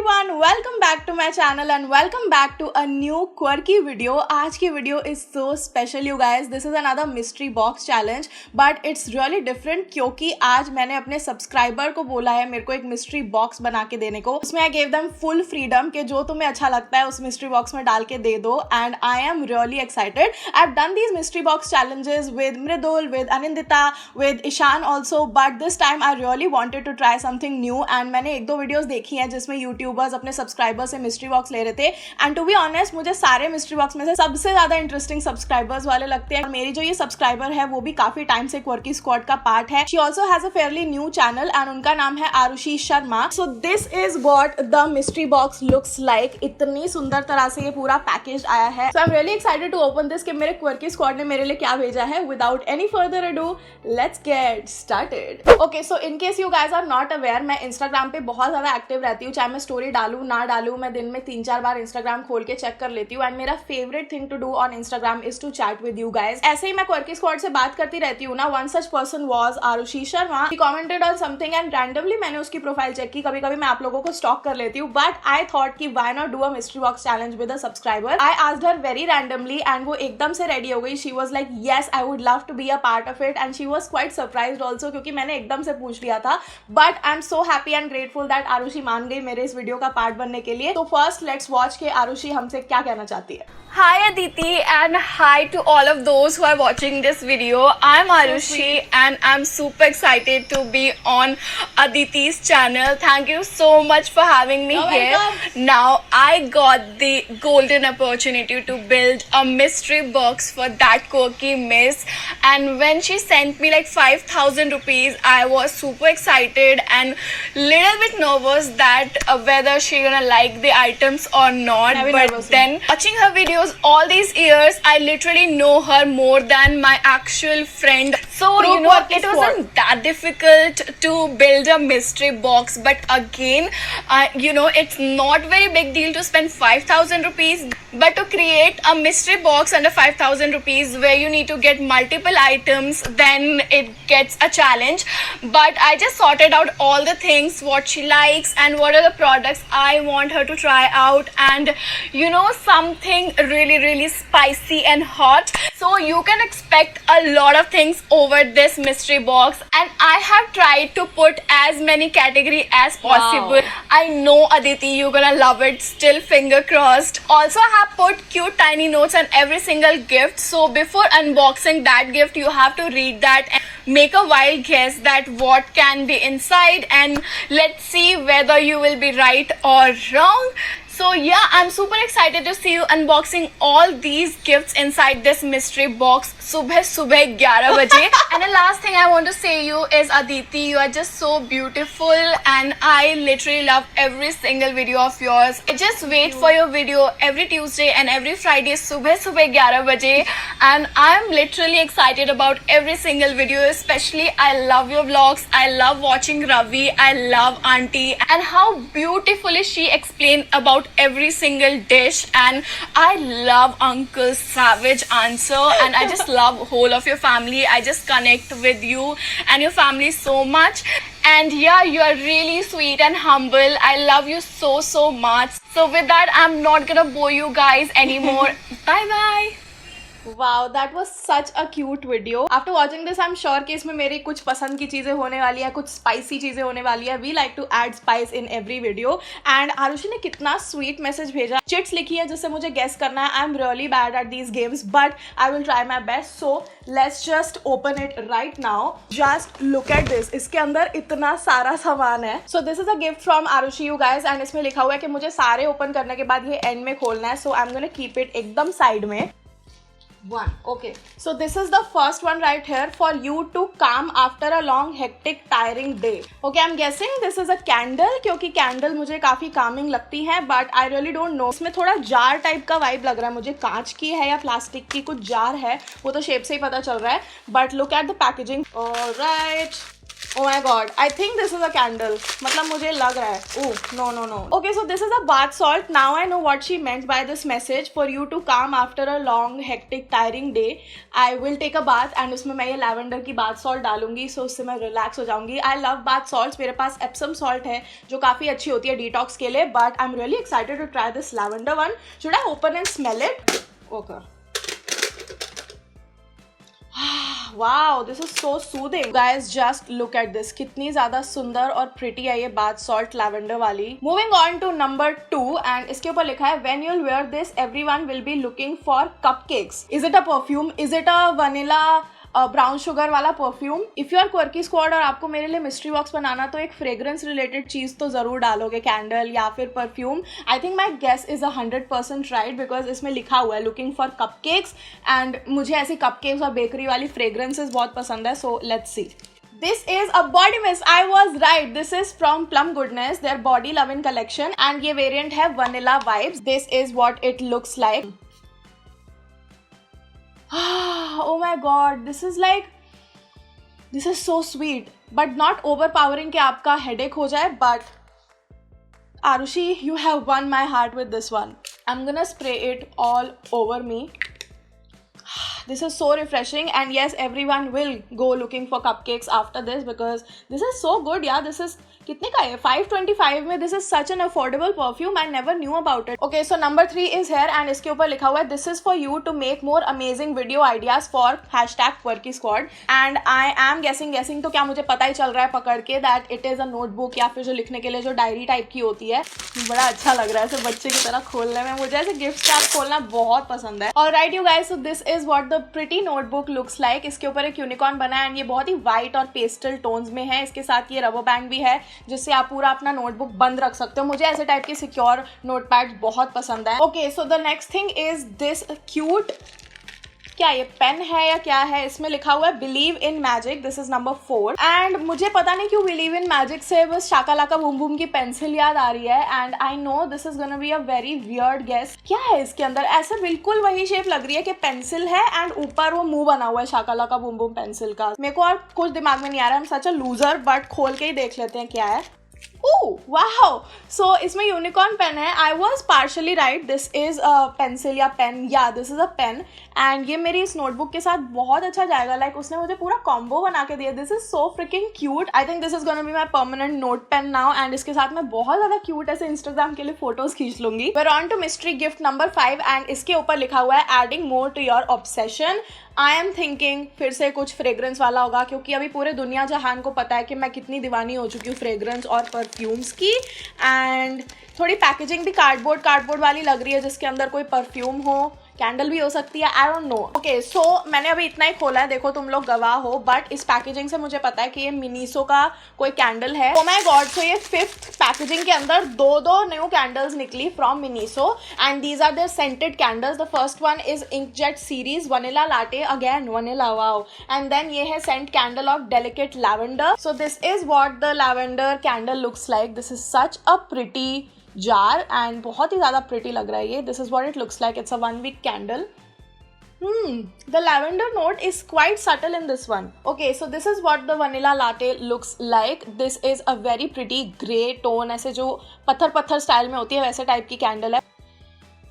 everyone, welcome back to my channel and welcome back to a new quirky video. आज की video is so special you guys. This is another mystery box challenge but it's really different क्योंकि आज मैंने अपने subscriber को बोला है मेरे को एक mystery box बना के देने को. उसमें I gave them full freedom कि जो तुम्हें अच्छा लगता है उस mystery box में डाल के दे दो and I am really excited. I've done these mystery box challenges with Mridul, with Anindita, with Ishan also but this time I really wanted to try something new and मैंने एक दो videos देखी हैं जिसमें यूट्यूबर्स अपने subscriber से mystery box ले रहे थे एंड टू बी ऑनेस्ट मुझे सारे मिस्ट्री बॉक्स में से सबसे ज्यादा इंटरेस्टिंग सब्सक्राइबर्स वाले लगते हैं. और मेरी जो ये सब्सक्राइबर है वो भी काफी टाइम से क्वर्की स्क्वाड का पार्ट है. She also has a fairly new channel and उनका नाम है Arushi Sharma. So this is what the mystery box looks like. इतनी सुंदर तरह से ये पूरा पैकेज आया है. So I am really excited to open this कि मेरे क्वर्की स्क्वाड ने मेरे लिए क्या भेजा है. Without any further ado let's get started. Okay so in case you guys are not aware मैं इंस्टाग्राम पे बहुत ज्यादा एक्टिव रहती हूँ. चाहे मैं स्टोरी डालूं ना डालूं मैं दिन में 3-4 बार इंस्टाग्राम खोल के चेक कर लेती हूँ एंड मेरा favourite thing to do on Instagram is to chat with you guys. ऐसे ही मैं क्वर्की स्क्वाड से बात करती रहती हूँ ना. One such person was Arushi Sharma. He commented on something and randomly मैंने उसकी प्रोफाइल चेक की. कभी कभी मैं आप लोगों को स्टॉक कर लेती हूँ बट आई थॉट कि why not do a mystery box challenge with a subscriber. I asked her very randomly and वो एकदम से रेडी हो गई. She was like yes I would love to be a part of it and she was quite surprised also क्योंकि मैंने एकदम से पूछ लिया था. But I am so happy and grateful that Arushi मान गई मेरे इस वीडियो का पार्ट बनने के लिए. तो फर्स्ट लेट्स वॉच के आरुषि हमसे क्या कहना चाहती है. Hi Aditi and hi to all of those who are watching this video. I'm Arushi and I'm super excited to be on Aditi's channel. Thank you so much for having me here. Welcome. Now I got the golden opportunity to build a mystery box for that quirky miss and when she sent me like 5,000 rupees I was super excited and little bit nervous that whether she gonna like the items or not. But then watching her videos all these years I literally know her more than my actual friend, so you know it wasn't that difficult to build a mystery box. But again you know it's not very big deal to spend 5,000 rupees but to create a mystery box under 5,000 rupees where you need to get multiple items then it gets a challenge. But I just sorted out all the things what she likes and what are the products I want her to try out and you know something really spicy and hot, so you can expect a lot of things over this mystery box and I have tried to put as many category as possible. Wow. I know Aditi you're gonna love it, still finger crossed. Also I have put cute tiny notes on every single gift, so before unboxing that gift you have to read that and make a wild guess that what can be inside and let's see whether you will be right or wrong. So yeah, I'm super excited to see you unboxing all these gifts inside this mystery box सुबह 11 बजे. And the last thing I want to say you is Aditi, you are just so beautiful and I literally love every single video of yours. I just wait for your video every Tuesday and every Friday सुबह 11 बजे and I'm literally excited about every single video. Especially I love your vlogs, I love watching Ravi, I love Auntie and how beautifully she explained about every single dish and I love Uncle's savage answer and I just love whole of your family. I just connect with you and your family so much and yeah you are really sweet and humble. I love you so much. So with that I'm not gonna bore you guys anymore. Bye bye. Wow, that was such a cute video. After watching this, I'm sure कि इसमें मेरी कुछ पसंद की चीज़ें होने वाली है, कुछ स्पाइसी चीज़ें होने वाली है. We like to add spice in every video. And Arushi ने कितना sweet message भेजा. चिट्स लिखी है जिससे मुझे guess करना है. I'm really bad at these games, but I will try my best. So let's just open it right now. Just look at this. इसके अंदर इतना सारा सामान है. So this is a gift from Arushi you guys and इसमें लिखा हुआ है कि मुझे सारे open करने के बाद ये end में खोलना है. So I'm gonna keep it एकदम side में. One. Okay, so this is the first one right here for you to calm after a long hectic tiring day. Okay, I'm guessing this is a candle क्योंकि candle मुझे काफ़ी calming लगती है but I really don't know. इसमें थोड़ा jar type का vibe लग रहा है मुझे. कांच की है या प्लास्टिक की कुछ jar है वो तो shape से ही पता चल रहा है but look at the packaging. Alright. Oh my god, I think this is a candle. मतलब मुझे लग रहा है. Oh, no. Okay, so this is a bath salt. Now I know what she meant by this message. For you to calm after a long, hectic, tiring day, I will take a bath and उसमें मैं ये lavender की bath salt डालूंगी, so उससे मैं relax हो जाऊंगी. I love bath salts. मेरे पास Epsom salt है जो काफ़ी अच्छी होती है detox के लिए. But I'm really excited to try this lavender one. Should I open and smell it? Okay. Wow, this is so soothing. Guys, just look at this. कितनी ज़्यादा सुंदर और pretty है ये bath salt lavender वाली. Moving on to number 2 and इसके ऊपर लिखा है when you'll wear this, everyone will be looking for cupcakes. Is it a perfume? Is it a vanilla brown sugar वाला perfume? If you are quirky squad और आपको मेरे लिए mystery box बनाना तो एक फ्रेग्रेंस रिलेटेड चीज तो जरूर डालोगे, कैंडल या फिर perfume. I think my guess is 100% right because इसमें लिखा हुआ है लुकिंग फॉर कपकेक्स एंड मुझे ऐसी कपकेक्स और बेकरी वाली फ्रेग्रेंसेस बहुत पसंद है. So let's see. This is a body mist. I was right. This is from Plum Goodness, their body loving collection and ये variant है vanilla vibes. This is what it looks like. Oh my god, this is so sweet but not overpowering कि आपका headache हो जाए. But Arushi, you have won my heart with this one. I'm gonna spray it all over me. This is so refreshing and yes, everyone will go looking for cupcakes after this because this is so good. Yeah, this is कितने का है? 525 में. This is such an affordable perfume. I never knew about it. Okay, so number 3 is here and इसके ऊपर लिखा हुआ है this is for you to make more amazing video ideas for #QuirkySquad and I am guessing तो क्या मुझे पता ही चल रहा है पकड़ के that it is a notebook या फिर जो लिखने के लिए जो डायरी टाइप की होती है. बड़ा अच्छा लग रहा है ऐसे बच्चे की तरह खोलने में. मुझे ऐसे गिफ्ट कार्ड खोलना बहुत पसंद है. Alright you guys, so this is what the pretty notebook looks like. इसके ऊपर एक यूनिकॉर्न बना है एंड ये बहुत ही व्हाइट और पेस्टल टोन्स में है. इसके साथ ये रबर बैंड भी है जिससे आप पूरा अपना नोटबुक बंद रख सकते हो. मुझे ऐसे टाइप के सिक्योर नोटपैड बहुत पसंद है. Okay, so the next thing is this cute, क्या ये पेन है या क्या है? इसमें लिखा हुआ है believe in magic. This is number 4 and मुझे पता नहीं क्यों बिलीव इन मैजिक से बस शाकालाका बूम बूम की पेंसिल याद आ रही है and I know this is gonna be a very weird guess. क्या है इसके अंदर? ऐसे बिल्कुल वही शेप लग रही है कि पेंसिल है एंड ऊपर वो मुंह बना हुआ है शाकालाका बूम बूम पेंसिल का. मेरे को और कुछ दिमाग में नहीं आ रहा है. I'm such a loser, but खोल के ही देख लेते हैं क्या है. वाओ, सो इसमें यूनिकॉर्न पेन है. I was partially right. This is a pencil या पेन. या this is a pen and ये मेरी इस नोटबुक के साथ बहुत अच्छा जाएगा. लाइक उसने मुझे पूरा कॉम्बो बना के दिया. This is so freaking cute. I think this is gonna be my permanent note pen now and इसके साथ मैं बहुत ज्यादा क्यूट ऐसे इंस्टाग्राम के लिए फोटोज खींच लूंगी. We're on to mystery gift number 5 and इसके ऊपर लिखा हुआ है adding more to your obsession. I am thinking फिर से कुछ फ्रेग्रेंस वाला होगा क्योंकि अभी पूरे दुनिया जहान को पता है कि मैं कितनी दीवानी हो चुकी हूँ फ्रेग्रेंस और परफ्यूम्स की. एंड थोड़ी पैकेजिंग भी कार्डबोर्ड वाली लग रही है जिसके अंदर कोई परफ्यूम हो, कैंडल भी हो सकती है. I don't know. ओके, सो मैंने अभी इतना ही खोला है, देखो तुम लोग गवाह हो. बट इस पैकेजिंग से मुझे पता है कि ये मिनीसो का कोई कैंडल है. ओ माय गॉड, सो ये 5th पैकेजिंग के अंदर दो न्यू कैंडल्स निकली from Miniso and these are their scented candles. The first one is inkjet series vanilla latte, again vanilla, wow. And then ये है scent candle of delicate lavender. So this is what the lavender candle looks like. This is such a pretty jar and बहुत ही ज़्यादा pretty लग रहा है ये. This is what it looks like. It's a 1 week candle. The lavender note is quite subtle in this one. Okay, so this is what the vanilla latte looks like. This is a very pretty grey tone. ऐसे जो पत्थर style में होती है वैसे type की candle है.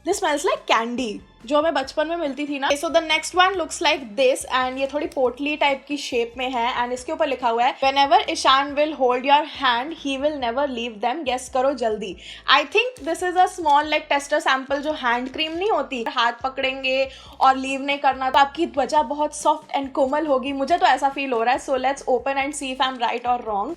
This smells like candy जो हमें बचपन में मिलती थी ना. So the next one looks like this and ये थोड़ी पोटली टाइप की शेप में है एंड इसके ऊपर लिखा हुआ है whenever Ishan will hold your hand he will never leave them. Guess करो जल्दी. I think this is a small like tester sample जो हैंड क्रीम नहीं होती, हाथ पकड़ेंगे और लीव नहीं करना तो आपकी त्वचा बहुत सॉफ्ट एंड कोमल होगी. मुझे तो ऐसा फील हो रहा है. So let's open and see if I'm right or wrong.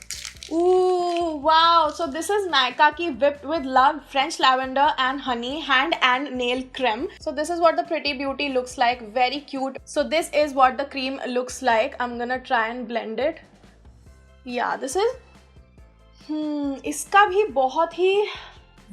Ooh, wow. So this is Nykaa ki Whipped with Love French Lavender and Honey Hand and Nail Creme. So this is what the Pretty Beauty looks like. Very cute. So this is what the cream looks like. I'm gonna try and blend it. Yeah, this is इसका भी बहुत ही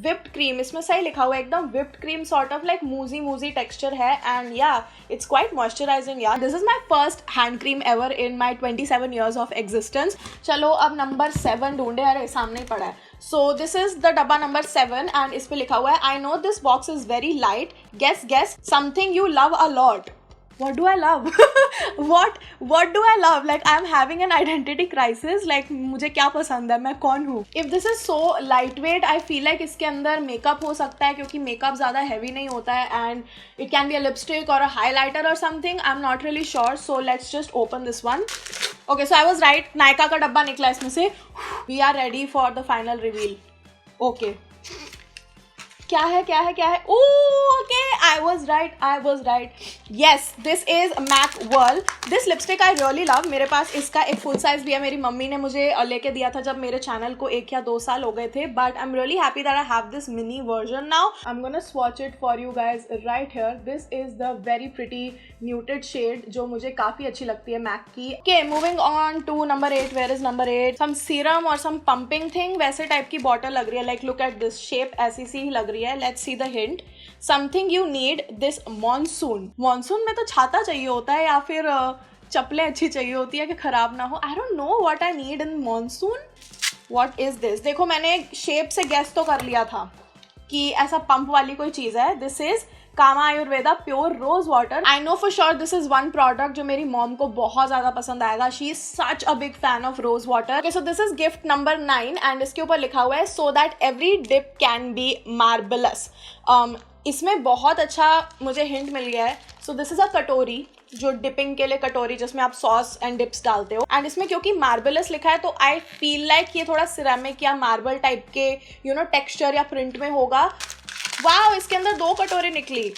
whipped cream, इसमें सही लिखा हुआ है एकदम whipped cream sort of like मूजी texture है and yeah, it's quite moisturizing. Yeah, this is my first hand cream ever in my 27 years of existence. चलो अब नंबर 7 ढूंढे. अरे सामने ही पड़ा है. So this is the डब्बा नंबर 7 and इस पे लिखा हुआ है I know this box is very light. Guess something you love a lot. what do I love? what do I love? Like I'm having an identity crisis. Like मुझे क्या पसंद है, मैं कौन हूँ? If this is so lightweight, I feel like इसके अंदर makeup हो सकता है क्योंकि मेकअप ज़्यादा heavy नहीं होता है and it can be a lipstick or a highlighter or something. I'm not really sure. So let's just open this one. Okay, so I was right. Nykaa का डब्बा निकला इसमें से. We are ready for the final reveal. Okay. क्या है? Okay, I was right. Yes, this is MAC Whirl. This lipstick I really love. मेरे पास इसका एक full size भी है. मेरी मम्मी ने मुझे लेके दिया था जब मेरे चैनल को 1 या 2 साल हो गए थे. But I'm really happy that I have this mini version now. I'm gonna swatch it for you guys right here. This is the very pretty nude shade जो मुझे काफ़ी अच्छी लगती है MAC की. Okay, moving on to number 8. Where is number 8? Some serum or some pumping thing. वैसे type की bottle लग रही है. Like look at this shape, ऐसी सी ही लग रही है. Let's see the hint. Something you need this monsoon. Monsoon में तो छाता चाहिए होता है या फिर चप्पलें अच्छी चाहिए होती है कि खराब ना हो. I don't know what I need in monsoon. What is this? देखो मैंने शेप से गेस तो कर लिया था कि ऐसा पंप वाली कोई चीज़ है. This is Kama Ayurveda pure rose water. I know for sure this is one product जो मेरी मॉम को बहुत ज़्यादा पसंद आएगा. She is such a big fan of rose water. Okay, so this is gift number 9 and इसके ऊपर लिखा हुआ है so that every dip can be marvellous. इसमें बहुत अच्छा मुझे हिंट मिल गया है. सो दिस इज अ कटोरी, जो डिपिंग के लिए कटोरी जिसमें आप सॉस एंड डिप्स डालते हो. एंड इसमें क्योंकि मार्बलस लिखा है तो आई फील लाइक ये थोड़ा सिरेमिक या मार्बल टाइप के टेक्सचर या प्रिंट में होगा. वाओ, इसके अंदर 2 कटोरी निकली.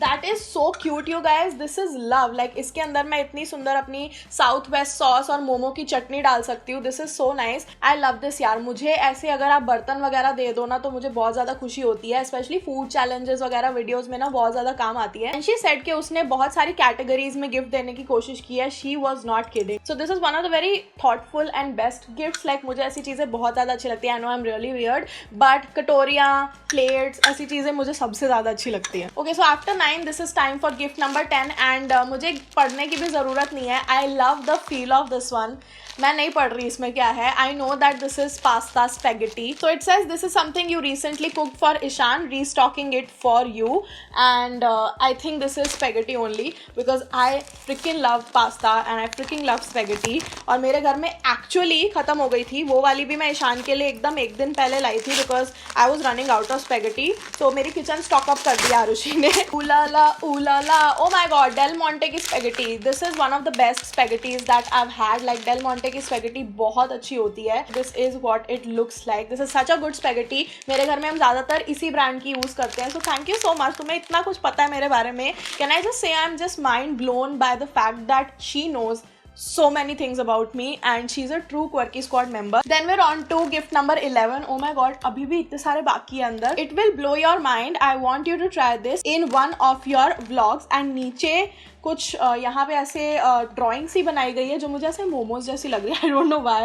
That is so cute you guys. This is love. Like इसके अंदर मैं इतनी सुंदर अपनी साउथ वेस्ट सॉस और मोमो की चटनी डाल सकती हूँ. This is so nice. I love this यार. मुझे ऐसे अगर आप बर्तन वगैरह दे दो ना तो मुझे बहुत ज़्यादा खुशी होती है. स्पेशली फूड चैलेंजेस वगैरह वीडियोज़ में ना बहुत ज़्यादा काम आती है. And she said कि उसने बहुत सारी कैटेगरीज में गिफ्ट देने की कोशिश की है. She was not kidding. So this is one of the very thoughtful and best gifts. Like मुझे ऐसी चीज़ें बहुत ज़्यादा अच्छी लगती है. I know I'm really weird, but कटोरियाँ, प्लेट्स, ऐसी चीज़ें मुझे सबसे ज़्यादा अच्छी लगती है. Okay, so after 9 this is time for gift number 10 and मुझे पढ़ने की भी ज़रूरत नहीं है. I love the feel of this one. मैं नहीं पढ़ रही इसमें क्या है. I know that this is pasta spaghetti. So it says this is something you recently cooked for Ishan, restocking it for you. And I think this is spaghetti only because I freaking love pasta and I freaking love spaghetti. और मेरे घर में actually ख़त्म हो गई थी. वो वाली भी मैं ईशान के लिए एकदम 1 दिन पहले लाई थी because I was running out of spaghetti. So मेरी किचन स्टॉक अप कर दिया आरुषि ने. Ulala, oh my god, Del Monte की spaghetti. This is one of the best spaghettis that I've had. Like Del Monte की spaghetti बहुत अच्छी होती है. This is what it looks like. This is such a good spaghetti. मेरे घर में हम ज़्यादातर इसी ब्रांड की यूज़ करते हैं. So thank you so much. तुम्हें इतना कुछ पता है मेरे बारे में. Can I just say I'm just mind blown by the fact that she knows so many things about me and she's a true Quirky Squad member. Then we're on to gift number 11. Oh my god, अभी भी इतने सारे बाकी है अंदर. It will blow your mind. I want you to try this in one of your vlogs. And नीचे कुछ यहाँ पे ऐसे ड्राइंग सी बनाई गई है जो मुझे ऐसे मोमोज जैसी लग रही है. I don't know why,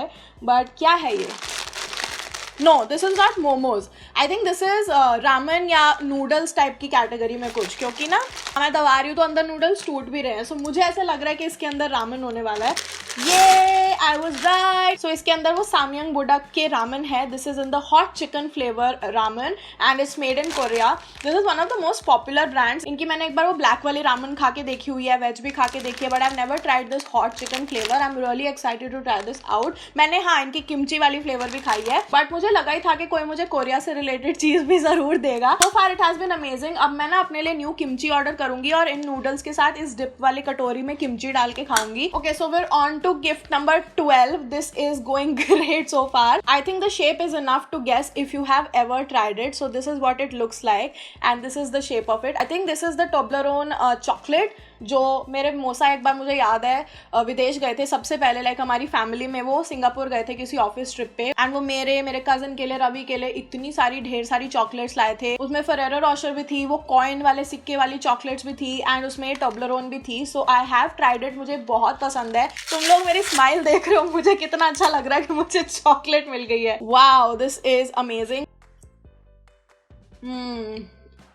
but क्या है ये? No, this is not momos. I think this is ramen या noodles टाइप की कैटेगरी में कुछ. क्योंकि ना मैं दबा रही हूँ तो अंदर नूडल्स टूट भी रहे हैं. सो मुझे ऐसा लग रहा है कि इसके अंदर रामेन होने वाला है. ये I was right. So इसके अंदर वो सामयंग बुडक के रामेन है. This is in the hot chicken flavor ramen and it's made in Korea. This is one of the most popular brands. इनकी मैंने एक बार वो ब्लैक वाली रामेन खा के देखी हुई है, वेज भी खा के देखी है, but I've never tried this hot chicken flavor. I'm really excited to try this out. मैंने हाँ इनकी किमची वाली फ्लेवर भी खाई है, बट मुझे लगा ही था कि कोई मुझे कोरिया से रिलेटेड चीज़ भी ज़रूर देगा. So far it has been amazing. अब मैं ना अपने लिए न्यू किमची ऑर्डर करूंगी और इन नूडल्स के साथ इस डिप वाली कटोरी में किमची डाल के खाऊंगी. Okay, so we're on to gift number 12. This is going great so far. I think the shape is enough to guess if you have ever tried it. So this is what it looks like and this is the shape of it. I think this is the Toblerone chocolate. जो मेरे मौसा एक बार मुझे याद है विदेश गए थे सबसे पहले. लाइक हमारी फैमिली में वो सिंगापुर गए थे किसी ऑफिस ट्रिप पे एंड वो मेरे कज़न के लिए, रवि के लिए इतनी सारी ढेर सारी चॉकलेट्स लाए थे. उसमें फरेरो रोशर भी थी, वो कॉइन वाले सिक्के वाली चॉकलेट्स भी थी एंड उसमें टोब्लरोन भी थी. सो आई हैव ट्राइड इट. मुझे बहुत पसंद है. तुम लोग मेरी स्माइल देख रहे हो, मुझे कितना अच्छा लग रहा है कि मुझे चॉकलेट मिल गई है. Wow, this is amazing.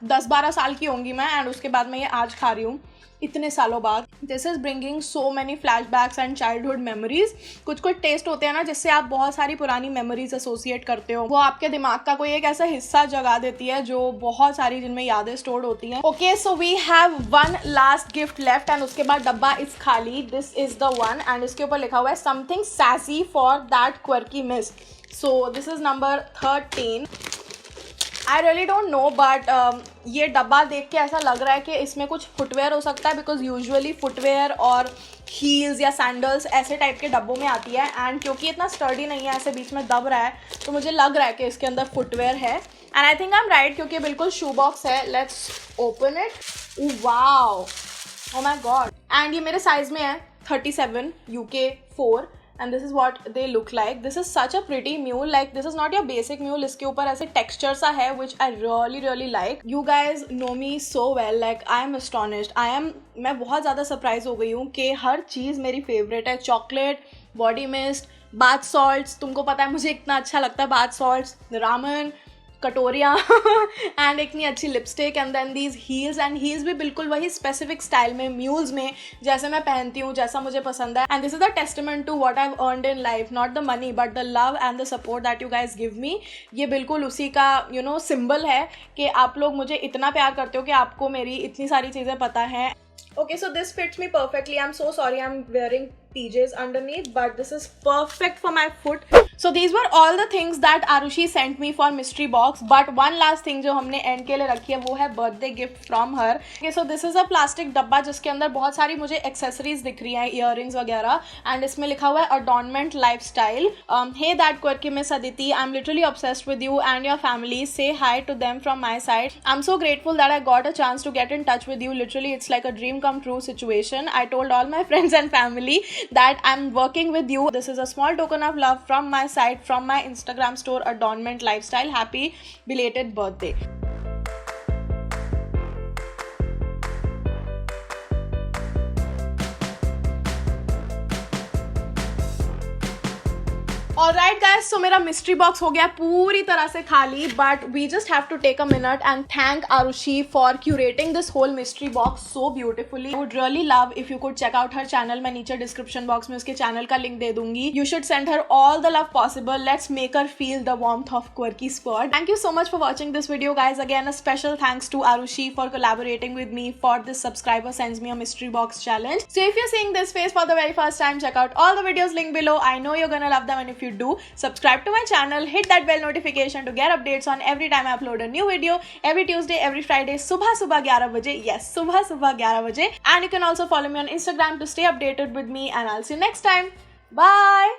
10-12 साल की होंगी मैं एंड उसके बाद मैं ये आज खा रही हूँ. इतने सालों बाद. This is bringing so many flashbacks and childhood memories. कुछ कुछ टेस्ट होते हैं ना जिससे आप बहुत सारी पुरानी मेमोरीज एसोसिएट करते हो, वो आपके दिमाग का कोई एक ऐसा हिस्सा जगा देती है जो बहुत सारी जिनमें यादें स्टोर्ड होती हैं. Okay, so we have one last gift left and उसके बाद डब्बा इज खाली. This is the one and इसके ऊपर लिखा हुआ है something sassy for that quirky miss. So this is number 13. I really don't know but ये डब्बा देख के ऐसा लग रहा है कि इसमें कुछ फुटवेयर हो सकता है, बिकॉज यूजुअली फुटवेयर और हील्स या सैंडल्स ऐसे टाइप के डब्बों में आती है. एंड क्योंकि इतना स्टर्डी नहीं है, ऐसे बीच में दब रहा है, तो मुझे लग रहा है कि इसके अंदर फुटवेयर है. And I think I am right क्योंकि बिल्कुल शू बॉक्स है. Let's open it. Wow, oh my god. And ये मेरे साइज में है 37 UK 4. And this is what they look like. This is such a pretty mule. Like this is not your basic mule. इसके ऊपर ऐसे texture सा है which I really like. You guys know me so well. Like I am astonished. मैं बहुत ज़्यादा surprise हो गई हूँ कि हर चीज़ मेरी favorite है. Chocolate, body mist, bath salts. तुमको पता है मुझे इतना अच्छा लगता है bath salts, ramen, कटोरियाँ एंड इतनी अच्छी lipstick and then these heels. And heels भी बिल्कुल वही स्पेसिफिक स्टाइल में, म्यूल्स में, जैसे मैं पहनती हूँ, जैसा मुझे पसंद है. And this is the testament to what I have earned in life, not the money but the love and the support that you guys give me. ये बिल्कुल उसी का सिंबल है कि आप लोग मुझे इतना प्यार करते हो कि आपको मेरी इतनी सारी चीज़ें पता हैं. Okay, so this fits me perfectly. I'm so sorry I'm wearing PJs underneath, but this is perfect for my foot. So these were all the things that Arushi sent me for mystery box. But one last thing जो हमने end के लिए रखी है वो है birthday gift from her. Okay, so this is a plastic डब्बा जिसके अंदर बहुत सारी मुझे accessories दिख रही हैं, earrings वगैरह. And इसमें लिखा हुआ है adornment lifestyle. Hey that quirky Miss Aditi, I'm literally obsessed with you and your family. Say hi to them from my side. I'm so grateful that I got a chance to get in touch with you. Literally, it's like a dream come true situation. I told all my friends and family that I'm working with you. This is a small token of love from my side, from my Instagram store Adornment Lifestyle. Happy belated birthday. Alright guys, so मेरा mystery box हो गया पूरी तरह से खाली, but we just have to take a minute and thank Arushi for curating this whole mystery box so beautifully. I would really love if you could check out her channel. मैं नीचे description box में उसके channel का link दे दूंगी. You should send her all the love possible. Let's make her feel the warmth of Quirky Squad. Thank you so much for watching this video guys. Again, a special thanks to Arushi for collaborating with me for this subscriber sends me a mystery box challenge. So if you're seeing this face for the very first time, check out all the videos linked below. I know you're gonna love them, and if you do, subscribe to my channel, hit that bell notification to get updates on every time I upload a new video, every Tuesday, every Friday, subah 11 baje. Yes, subah 11 baje. And you can also follow me on Instagram to stay updated with me, and I'll see you next time. Bye.